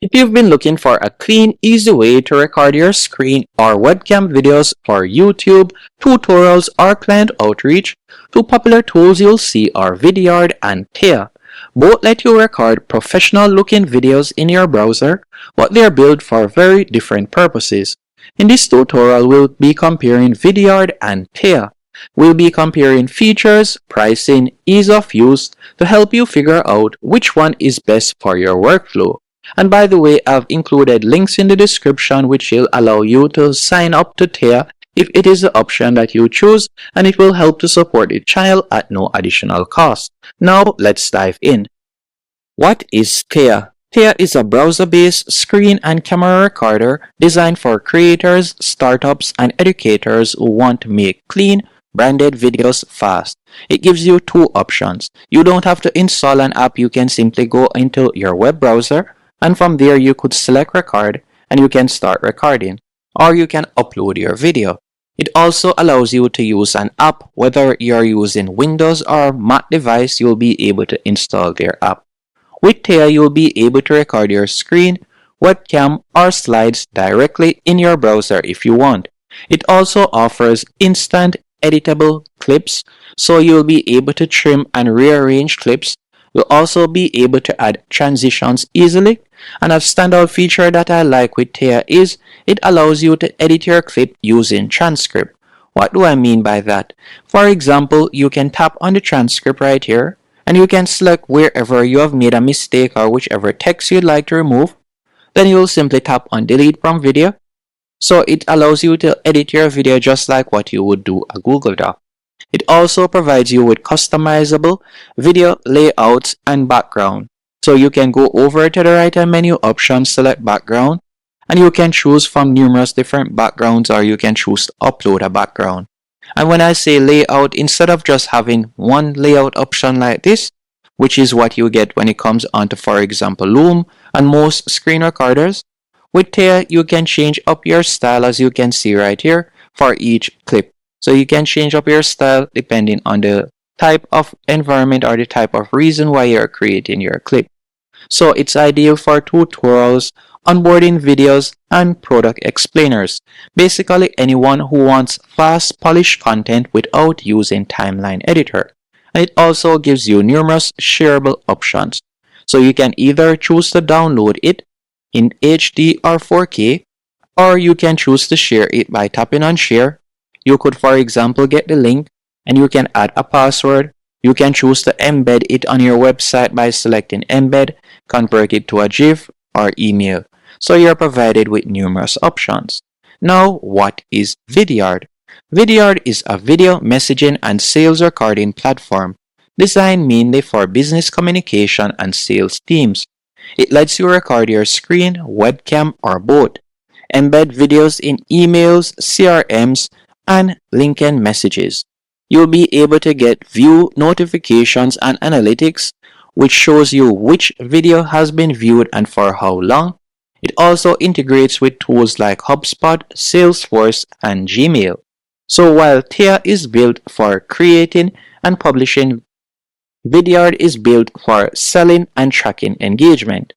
If you've been looking for a clean, easy way to record your screen or webcam videos for YouTube, tutorials, or client outreach, two popular tools you'll see are Vidyard and Tella. Both let you record professional-looking videos in your browser, but they are built for very different purposes. In this tutorial, we'll be comparing Vidyard and Tella. We'll be comparing features, pricing, ease of use to help you figure out which one is best for your workflow. And by the way, I've included links in the description which will allow you to sign up to Tella if it is the option that you choose, and it will help to support the channel at no additional cost. Now let's dive in. What is Tella? Tella is a browser-based screen and camera recorder designed for creators, startups, and educators who want to make clean, branded videos fast. It gives you two options. You don't have to install an app, you can simply go into your web browser, and from there you could select record and you can start recording, or you can upload your video. It also allows you to use an app. Whether you're using Windows or Mac device, you'll be able to install their app. With Tella, you'll be able to record your screen, webcam, or slides directly in your browser if you want. It also offers instant editable clips, so you'll be able to trim and rearrange clips. You'll also be able to add transitions easily. And a standout feature that I like with Tella is it allows you to edit your clip using transcript. What do I mean by that? For example, you can tap on the transcript right here, and you can select wherever you have made a mistake or whichever text you'd like to remove. Then you'll simply tap on delete from video. So it allows you to edit your video just like what you would do a Google Doc. It also provides you with customizable video layouts and background. So you can go over to the right hand menu option, select background, and you can choose from numerous different backgrounds, or you can choose to upload a background. And when I say layout, instead of just having one layout option like this, which is what you get when it comes onto, for example, Loom and most screen recorders, with Tella, you can change up your style, as you can see right here, for each clip. So you can change up your style depending on the type of environment or the type of reason why you're creating your clip. So it's ideal for tutorials, onboarding videos, and product explainers. Basically anyone who wants fast, polished content without using timeline editor. And it also gives you numerous shareable options. So you can either choose to download it in HD or 4K, or you can choose to share it by tapping on share. You could, for example, get the link and you can add a password. You can choose to embed it on your website by selecting embed, convert it to a GIF or email. So you're provided with numerous options. Now, what is Vidyard? Vidyard is a video messaging and sales recording platform designed mainly for business communication and sales teams. It lets you record your screen, webcam, or both, embed videos in emails, CRMs, and LinkedIn messages. You'll be able to get view notifications and analytics, which shows you which video has been viewed and for how long. It also integrates with tools like HubSpot, Salesforce, and Gmail. So while Tella is built for creating and publishing, Vidyard is built for selling and tracking engagement.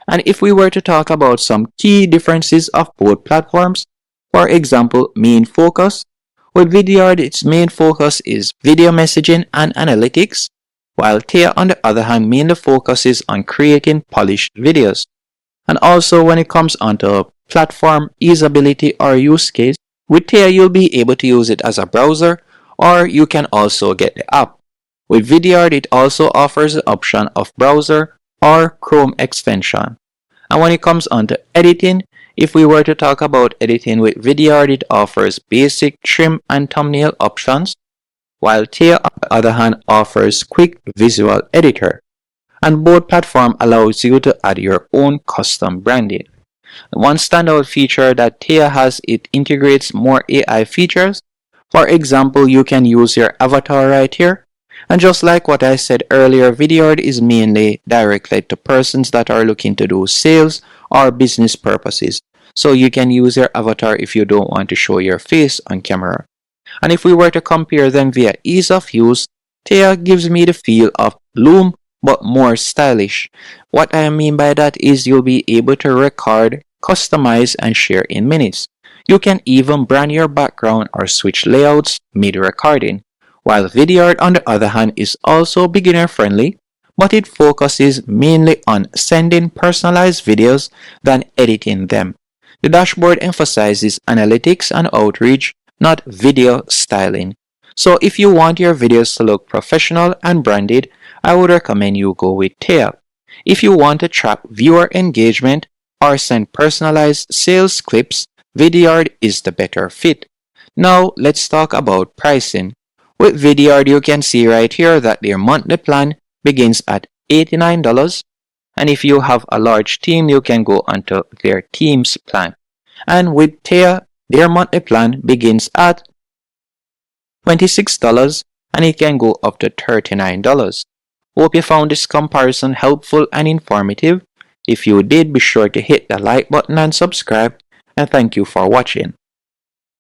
And if we were to talk about some key differences of both platforms, for example, main focus, with Vidyard, its main focus is video messaging and analytics, while Tella, on the other hand, mainly focuses on creating polished videos. And also when it comes onto platform usability or use case, with Tella you'll be able to use it as a browser, or you can also get the app. With Vidyard, it also offers the option of browser or Chrome extension. And when it comes onto editing, if we were to talk about editing with Vidyard, it offers basic trim and thumbnail options, while Tella, on the other hand, offers quick visual editor. And both platforms allows you to add your own custom branding. One standout feature that Tella has, it integrates more AI features. For example, you can use your avatar right here. And just like what I said earlier, Vidyard is mainly directed to persons that are looking to do sales or business purposes. So you can use your avatar if you don't want to show your face on camera. And if we were to compare them via ease of use, Tella gives me the feel of Loom but more stylish. What I mean by that is you'll be able to record, customize, and share in minutes. You can even brand your background or switch layouts mid-recording, while Vidyard on the other hand is also beginner-friendly, but it focuses mainly on sending personalized videos than editing them. The dashboard emphasizes analytics and outreach, not video styling. So if you want your videos to look professional and branded, I would recommend you go with Tella. If you want to track viewer engagement or send personalized sales clips, Vidyard is the better fit. Now let's talk about pricing. With Vidyard, you can see right here that their monthly plan begins at $89, and if you have a large team, you can go onto their team's plan. And with Tella, their monthly plan begins at $26 and it can go up to $39. Hope you found this comparison helpful and informative. If you did, be sure to hit the like button and subscribe, and thank you for watching.